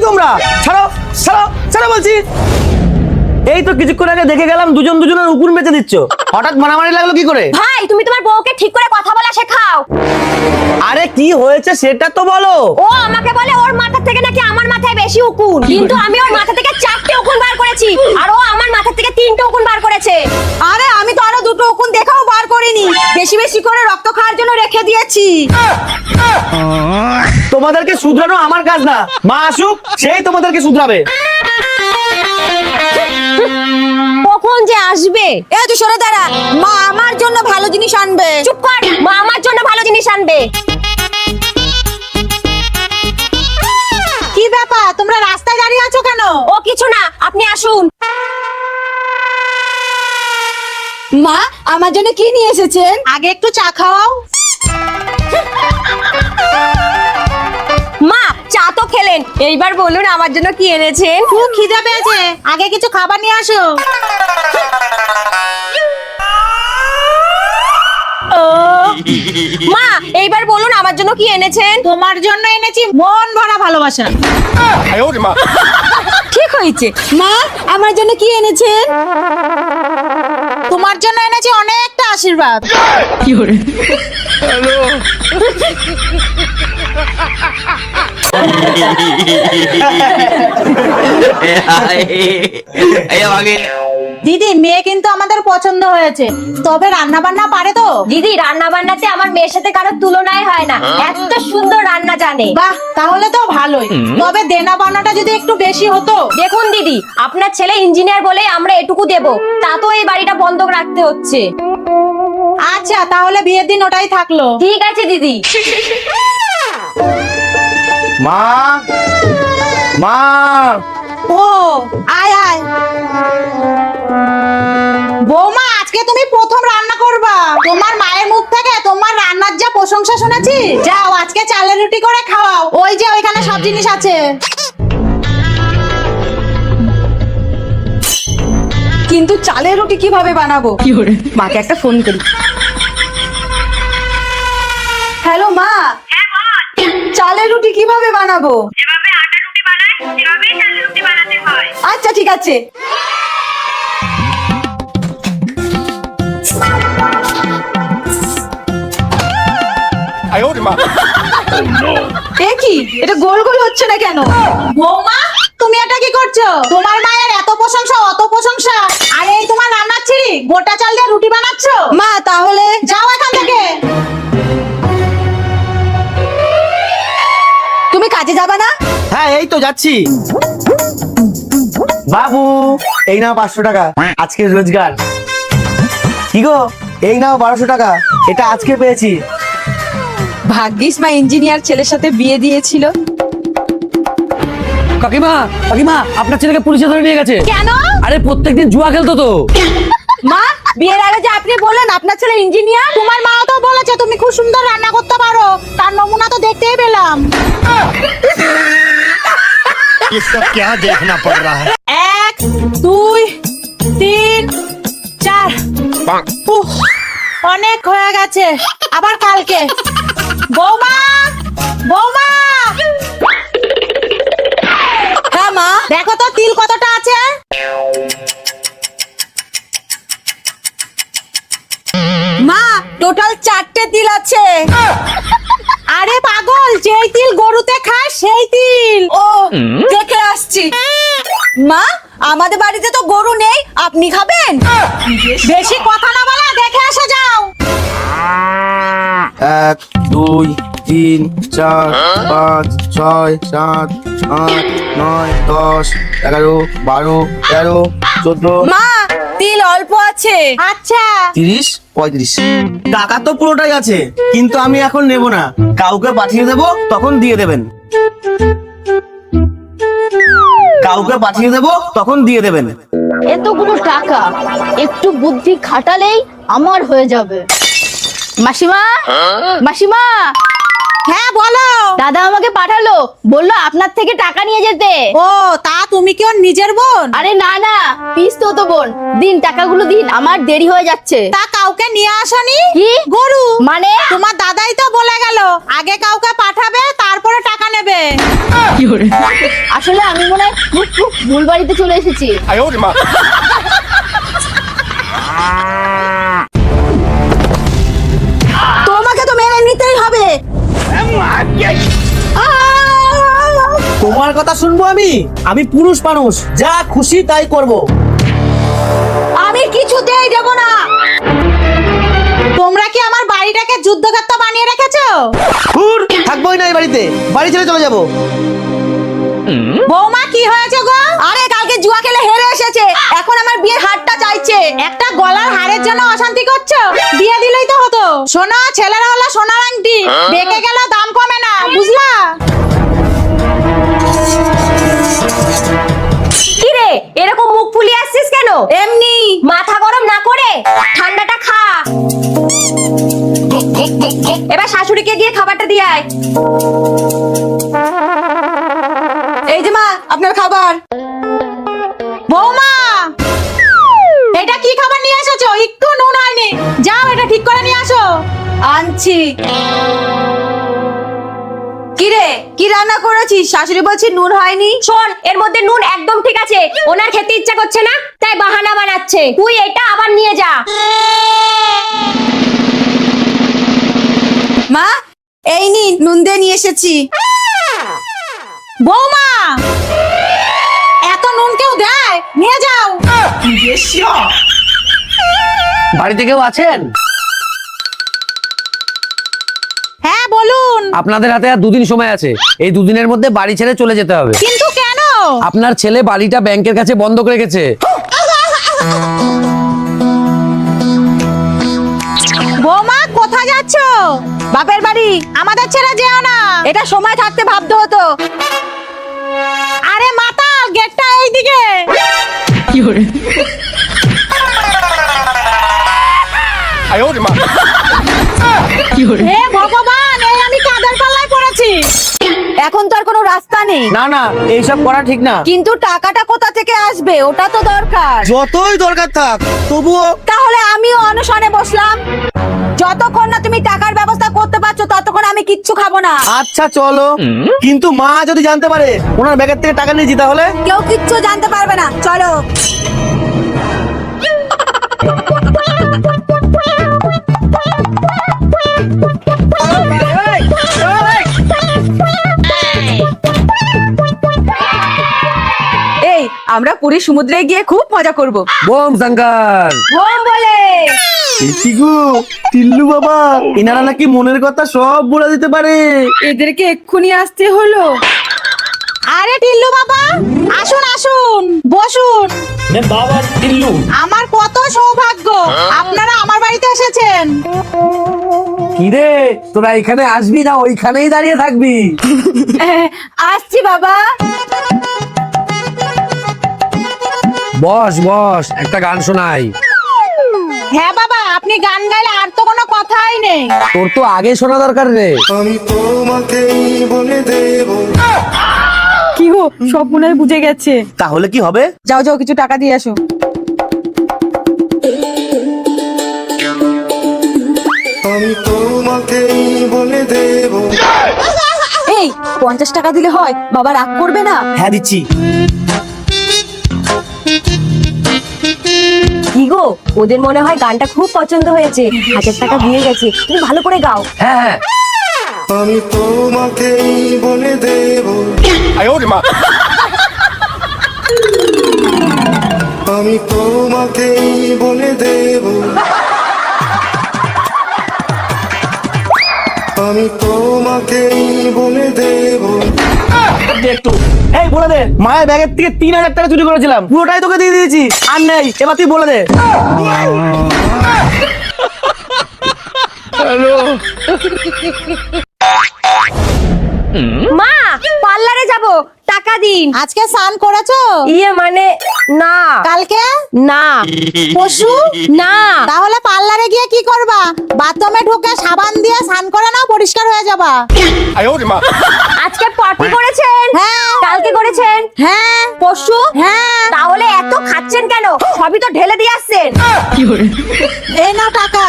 তোমরা? ছাড়ো ছাড়ো ছাড়ো বলছি। এই তো কিছুক্ষণ আগে দেখে গেলাম দুজন দুজনের উকুন বেঁচে দিচ্ছ, হঠাৎ মারামারি লাগলো কি করে? ভাই তুমি তোমার বউকে ঠিক করে কথা বলা শেখাও। আরে কি হয়েছে সেটা তো বলো। ও আমাকে বলে ওর মাথা থেকে নাকি আমার মাথায় বেশি উকুন, কিন্তু আমি ওর মাথা থেকে 4টে উকুন বার করেছি আর ও আমার মাথা থেকে 3টে উকুন বার করেছে। আরে আমি তো আরো 2টো উকুন দেখাও বার করিনি, বেশি বেশি করে রক্ত খাওয়ার জন্য রেখে দিয়েছি। তোমাদেরকে শুধরানো আমার কাজ না, মা আসুক সেই তোমাদেরকে শুধরাবে। কখন যে আসবে? এই তুই সরে দাঁড়া, মা আমার জন্য ভালো জিনিস আনবে। চুপ কর, মা আমার জন্য ভালো জিনিস আনবে। কি ব্যাপার, তোমরা রাস্তায় দাঁড়িয়ে আছো কেন? ও কিছু না, আপনি আসুন। মা আমার জন্য কি নিয়ে এসেছেন? আগে একটু চা খাওয়াও। মা চা তো খেলেন, এইবার বলুন আমার জন্য কি এনেছেন? খুব খিদে পেয়েছে, আগে কিছু খাবার নিয়ে আসো। মা এইবার বলুন আমার জন্য কি এনেছেন? তোমার জন্য এনেছি মন ভরা ভালোবাসা। ঠিক হয়েছে। মা আমার জন্য কি এনেছেন? তোমার জন্য এনেছি অনেকটা আশীর্বাদ। দিদি মেয়ে কিন্তু আমাদের পছন্দ হয়েছে, তবে রান্না বান্না পারে তো? দিদি রান্না বান্নাতে আমার মেয়ের সাথে কারো তুলনায় হয় না, এত সুন্দর রান্না জানে। বাহ তাহলে তো ভালোই, তবে দেনা পাওনাটা যদি একটু বেশি হতো। দেখুন দিদি, আপনার ছেলে ইঞ্জিনিয়ার বলে আমরা এটুকু দেব, তা তো এই বাড়িটা বন্ধক রাখতে হচ্ছে। আচ্ছা তাহলে বিয়ের দিন ওটাই থাকলো। ঠিক আছে দিদি। মা মা ও আয় আয়। বৌমা আজকে তুমি প্রথম রান্না করবা, তোমার মায়ের মুখ থেকে তোমার রান্নার যা প্রশংসা শুনেছি। যাও আজকে চালের রুটি করে খাওয়াও, ওই যে ওইখানে সব জিনিস আছে। কিন্তু চালের রুটি কিভাবে বানাবো? মাকে একটা ফোন করি। হ্যালো মা, চালের রুটি কিভাবে বানাবো? যেভাবে আটা রুটি বানায় সেভাবেই চালের রুটি বানাতে হয়। আচ্ছা ঠিক আছে। এ কি, এটা গোল গোল হচ্ছে না কেন? বৌমা তুমি এটা কি করছো? তোমার মায়ের এত প্রশংসা অত প্রশংসা, আর এই তোমার রান্নার ছিঁড়ি গোটা চাল দিয়ে রুটি বানাচ্ছো? মা তাহলে যাও এখান থেকে। তুমি কাজে যাবে না? হ্যাঁ এই তো যাচ্ছি। বাবু এই নাও 500 টাকা, আজকের রোজগার। কি গো, এই নাও 1200 টাকা, এটা আজকে পেয়েছি। ভাগ্যিস মা ইঞ্জিনিয়ার ছেলের সাথে বিয়ে দিয়েছিল। কাকিমা কাকিমা, আপনার ছেলেকে পুলিশে ধরে নিয়ে গেছে। কেন? আরে প্রত্যেকদিন জুয়া খেলতো তো। মা বিয়ের আগে যে আপনি বললেন আপনার ছেলে ইঞ্জিনিয়ার, তোমার মাও তো বলেছে তুমি খুব সুন্দর রান্না করতে পারো, তার নমুনা তো দেখতেই পেলাম। ये सब क्या देखना पड़ रहा है? 1 2 3 4 উফ, অনেক হয়ে গেছে, আবার কালকে। বৌমা বৌমা, হ্যাঁ মা দেখো তো তিল কতটা আছে। মা টোটাল 4টে তিল আছে। আরে পাগল, যেই তিল গরুতে খায় সেই তিল। ও দেখে আসছি। মা আমাদের বাড়িতে তো গরু নেই, আপনি খাবেন? বেশি কথা না বলা, দেখে আসো যাও। 1 2 3 4 5 6 7 8 9 10 11 12 13 14 মা তিল অল্প আছে। আচ্ছা 30 35 টাকা তো পুরোটাই আছে, কিন্তু আমি এখন নেব না, কাউকে পাঠিয়ে দেব, তখন দিয়ে দেবেন। কাউকে পাঠিয়ে দেব, তখন দিয়ে দেবেন। এতগুলো টাকা একটু বুদ্ধি খাটালেই আমার হয়ে যাবে। মাসিমা মাসিমা, হ্যাঁ বলো। দাদা আমাকে পাঠালো, বললো আপনার থেকে টাকা নিয়ে যেতে। ও তা তুমি কি ওর নিজের বোন? আরে না না, পিস তো বোন। দিন টাকাগুলো দিন, আমার দেরি হয়ে যাচ্ছে। তা কাউকে নিয়ে আসনি? কি গরু মানে? তোমার দাদাই তো বলে গেল আগে কাউকে পাঠাবে তারপরে টাকা নেবে। আসলে আমি মনে হয় ভুল বাড়িতে চলে এসেছি। তোমাকে তো মেনে নিতেই হবে। তোমার কথা শুনবো আমি পুরুষ মানুষ, যা খুশি তাই করব। আমি কিছুতেই দেব না। তোমরা কি আমার বাড়িটাকে যুদ্ধক্ষেত্র বানিয়ে রেখেছো? থাকবোই না এই বাড়িতে, বাড়ি ছেড়ে চলে যাব। বৌমা কি হয়েছে গো? আরে কালকে জুয়া খেলে হেরে এসেছে, এখন আমার বিয়ের হারটা চাইছে। একটা গলার হারের জন্য অশান্তি করছো? দিয়ে দিলেই তো হতো। শোনো, ছেলেরা হলো সোনার আংটি, বেঁকে গেল দাম কমে না, বুঝলা? কি রে এরকম মুখ ফুলিয়ে আসছিস কেন? এমনি। মাথা গরম না করে ঠান্ডাটা খা। এবার শাশুড়িকে গিয়ে খাবারটা দিয়ে আয়। এই যে মা আপনার খাবার। বৌমা এটা কি খাবার নিয়ে এসেছো? একটু নুন হয়নি, যাও এটা ঠিক করে নিয়ে আসো। আনছি। কি রে কি রান্না করেছিস? শাশুড়ি বলছি নুন হয়নি। শোন, এর মধ্যে নুন একদম ঠিক আছে, ওনার খেতে ইচ্ছা করছে না তাই বাহানা বানাচ্ছে। তুই এটা আবার নিয়ে যা। মা এই নিন নুন দিয়ে নিয়ে এসেছি। বৌমা এত নুন কেউ দেয়? নিয়ে যাও। বাড়িতে কেউ আছেন? হ্যাঁ বলুন। আপনাদের হাতে আর দুদিন সময় আছে, এই দুদিনের মধ্যে বাড়ি ছেড়ে চলে যেতে হবে। কিন্তু কেন? আপনার ছেলে বাড়িটা ব্যাংকের কাছে বন্ধক রেখেছে। বৌমা কোথায় যাচ্ছ? বাপের বাড়ি। আমাদের ছেড়ে যেও না, এটা সময় থাকতে ভাবতে হতো। আরে মাতাল, গেটটা এইদিকে। হে ভগবান, এই আমি কাদের পাল্লায় পড়েছি। এখন তো আর কোনো রাস্তা নেই। না না, এইসব করা ঠিক না। কিন্তু টাকাটা কোথা থেকে আসবে ওটা তো দরকার। যতই দরকার থাক তবুও। তাহলে আমিও অনশনে বসলাম। যতক্ষণ না তুমি টাকার ব্যবস্থা করতে পারছো ততক্ষণ আমি কিচ্ছু খাবো না। আচ্ছা চলো, কিন্তু মা যদি জানতে পারে ওনার ব্যাগের থেকে টাকা নিয়েছি তাহলে? কেউ কিচ্ছু জানতে পারবে না, চলো। এই আমরা পুরী সমুদ্রে গিয়ে খুব মজা করব। বোম শঙ্কর। বোম বলে গো টিল্লু বাবা, এনারা নাকি মনের কথা সব বলে দিতে পারে। এদেরকে এক্ষুনি আসতে হলো। আরে টিল্লু বাবা, আসুন আসুন, বসুন। বাবা টিল্লু, আমার কত সৌভাগ্য আপনারা আমার বাড়িতে এসেছেন। কিরে তোরা এখানে আসবি না ওইখানেই দাঁড়িয়ে থাকবি? আসছি বাবা। বস বস, একটা গান শোনাই। হ্যাঁ বাবা, আপনি গান গাইলে আর তো কোনো কথাই নেই। তোর তো আগে শোনা দরকার রে। আমি তোমাকেই বলে দেব। কি গো, সব মনে হয় বুঝে গেছে। তাহলে কি হবে? যাও যাও, কিছু টাকা দিয়ে আসো। আমি তোমাকেই বলে দেব। এই 50 টাকা দিলে হয়? বাবা রাগ করবে না? হ্যাঁ দিচ্ছি। কি গো, ওদের মনে হয় গানটা খুব পছন্দ হয়েছে, 1000 টাকা দিয়ে গেছে। তুমি ভালো করে গাও। হ্যাঁ হ্যাঁ। আমি তোমাকেই বলে দেব। আমি তোমাকেই বলে দেব। আমি তোমাকেই বলে দেব। একটু এই বলে দে, মায়ের ব্যাগের থেকে 3000 টাকা চুরি করেছিলাম, পুরোটাই তোকে দিয়ে দিয়েছি। আর নেই, এবার তুই বলে দে। মা পার্লারে যাব, টাকা দিন। আজকে স্নান করেছো? ইয়ে মানে না। কালকে? না। পশু? না। তাহলে পার্লারে গিয়ে কি কি করবা? বাথরুমে ঢুকে সাবান দিয়ে স্নান করে নাও, পরিষ্কার হয়ে যাবা। আজকে পটি করেছেন? হ্যাঁ। কালকে করেছেন? হ্যাঁ। পরশু? হ্যাঁ। তাহলে এত খাচ্ছেন কেন? সবই তো ঢেলে দিয়ে আসছেন। এই নাও টাকা।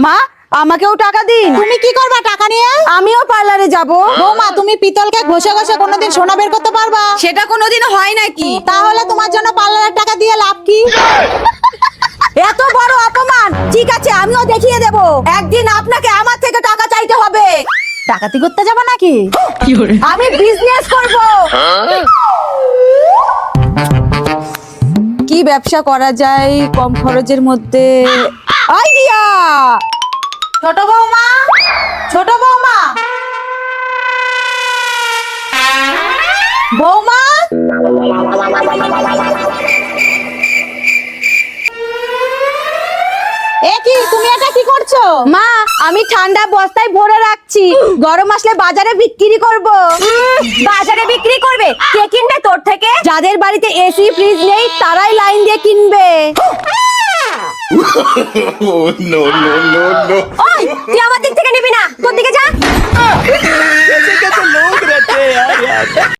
মা, আমাকেও টাকা দিন। তুমি কি করবা টাকা নিয়ে? আমিও পার্লারে যাব। বৌমা, তুমি পিতলকে ঘষে ঘষে কোনোদিন সোনা বের করতে পারবা? সেটা কোনোদিন হয় নাকি? তাহলে তোমার জন্য পার্লারের টাকা দিয়ে লাভ কি? এত বড় অপমান! ঠিক আছে, আমিও দেখিয়ে দেব। একদিন আপনাকে আমার থেকে টাকা চাইতে হবে। ডাকাতি করতে যাবা নাকি? আমি বিজনেস করব। কি ব্যবসা করা যায় কম খরচের মধ্যে? আইডিয়া! ছোট বৌমা, ছোট বৌমা, বৌমা, এ কি, তুমি এটা কি করছো? মা, আমি ঠান্ডা বস্তায় ভরে রাখছি, গরম আসলে বাজারে বিক্রি করব। বাজারে বিক্রি করবে? কে কিনবে তোর থেকে? যাদের বাড়িতে এসি ফ্রিজ নেই তারাই লাইন দিয়ে কিনবে। ওই, তুই আমার দিক থেকে নিবি না, তোর দিকে যা।